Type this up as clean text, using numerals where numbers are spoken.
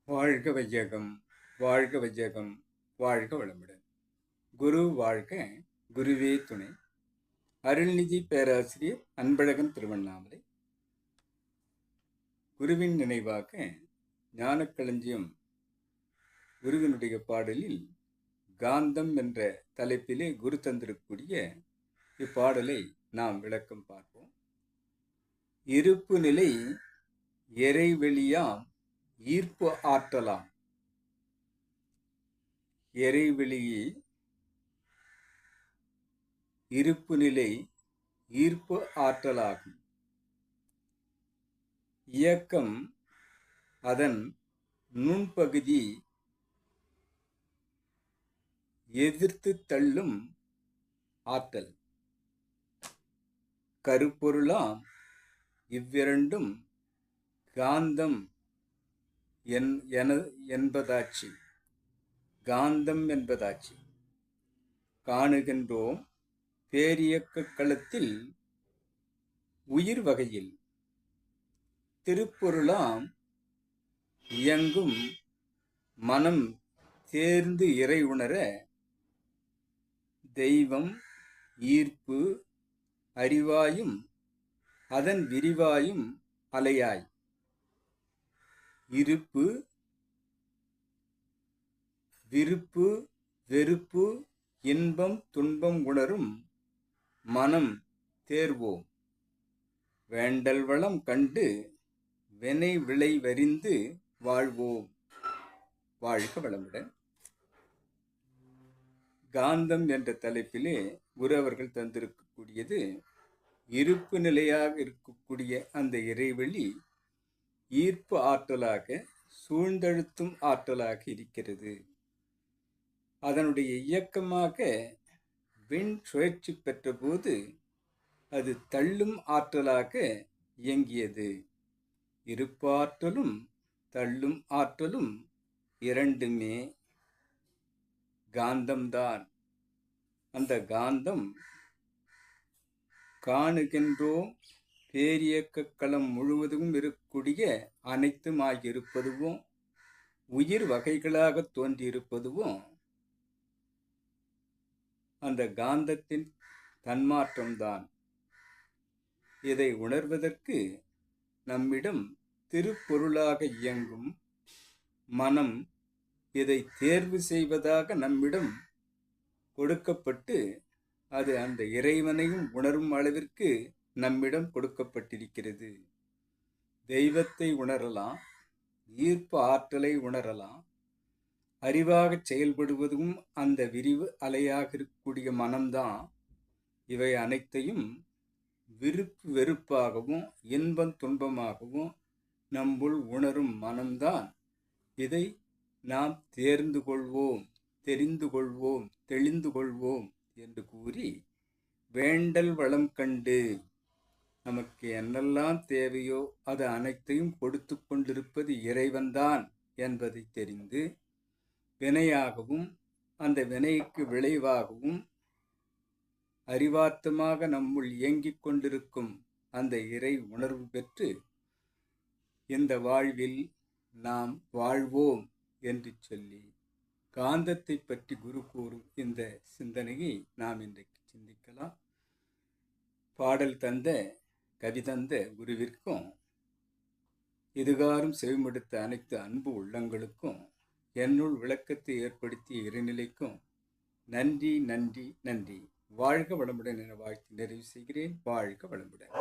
வாழ்க வையகம், வாழ்க வையகம், வாழ்க வளமுடன். குரு வாழ்க, குருவே துணை. அருள்நிதி பேராசிரியர் அன்பழகன் திருவண்ணாமலை. குருவின் நினைவாக ஞானக்களஞ்சியம் குருவினுடைய பாடலில் காந்தம் என்ற தலைப்பிலே குரு தந்திருக்கூடிய இப்பாடலை நாம் விளக்கம் பார்ப்போம். இருப்பு நிலை இறைவெளியாம் ஈர்ப்பு ஆற்றலாம். இறைவெளியில் இருப்பு நிலை ஈர்ப்பு ஆற்றலாகும். இயக்கம் அதன் நுண்பகுதி எதிர்த்து தள்ளும் ஆற்றல். கருப்பொருளாம் இவ்விரண்டும் காந்தம் என்பதாட்சி. காந்தம் என்பதாட்சி காணுகின்றோம் பேரியக்க களத்தில் உயிர் வகையில். திருப்பொருளாம் இயங்கும் மனம் தேர்ந்து இறை உணர தெய்வம் ஈர்ப்பு அறிவாயும் அதன் விரிவாயும் அலையாய். இருப்பு விருப்பு வெறுப்பு இன்பம் துன்பம் உணரும் மனம் தேர்வோம். வேண்டல் வளம் கண்டு வினை விளைவறிந்து வாழ்வோம். வாழ்க வளமுடன். காந்தம் என்ற தலைப்பிலே குரு அவர்கள் தந்திருக்கக்கூடியது இருப்பு நிலையாக இருக்கக்கூடிய அந்த இறைவெளி ஈர்ப்பு ஆற்றலாக சூழ்ந்தழுத்தும் ஆற்றலாக இருக்கிறது. அதனுடைய இயக்கமாக விண் சுழற்சி பெற்ற போது அது தள்ளும் ஆற்றலாக இயங்கியது. இருப்பாற்றலும் தள்ளும் ஆற்றலும் இரண்டுமே காந்தம்தான். அந்த காந்தம் காணுகின்றோம் பேரியக்க களம் முழுவதும் இருக்கக்கூடிய அனைத்துமாகியிருப்பதுவும் உயிர் வகைகளாக தோன்றியிருப்பதுவும் அந்த காந்தத்தின் தன்மாற்றம்தான். இதை உணர்வதற்கு நம்மிடம் திருப்பொருளாக இயங்கும் மனம் இதை தேர்வு செய்வதாக நம்மிடம் கொடுக்கப்பட்டு அது அந்த இறைவனையும் உணரும் அளவிற்கு நம்மிடம் கொடுக்கப்பட்டிருக்கிறது. தெய்வத்தை உணரலாம், ஈர்ப்பு ஆற்றலை உணரலாம். அறிவாக செயல்படுவதும் அந்த விரிவு அலையாக இருக்கக்கூடிய மனம்தான். இவை அனைத்தையும் விருப்பு வெறுப்பாகவும் இன்பம் துன்பமாகவும் நம்முள் உணரும் மனம்தான். இதை நாம் தேர்ந்து கொள்வோம், தெரிந்து கொள்வோம், தெளிந்து கொள்வோம் என்று கூறி வேண்டல் வளம் கண்டு நமக்கு என்னெல்லாம் தேவையோ அது அனைத்தையும் கொடுத்து கொண்டிருப்பது இறைவன்தான் என்பதை தெரிந்து வினையாகவும் அந்த வினைக்கு விளைவாகவும் அறிவார்த்தமாக நம்முள் இயங்கிக் கொண்டிருக்கும் அந்த இறை உணர்வு பெற்று இந்த வாழ்வில் நாம் வாழ்வோம் என்று சொல்லி காந்தத்தை பற்றி குரு கூறும் இந்த சிந்தனையை நாம் இன்றைக்கு சிந்திக்கலாம். பாடல் தந்த கவி தந்த குருவிற்கும் இதுகாரும் செவிமடுத்த அனைத்து அன்பு உள்ளங்களுக்கும் என்னுள் விளக்கத்தை ஏற்படுத்திய இறைநிலைக்கும் நன்றி நன்றி நன்றி. வாழ்க வளமுடன் என வாழ்த்து நிறைவு செய்கிறேன். வாழ்க வளமுடன்.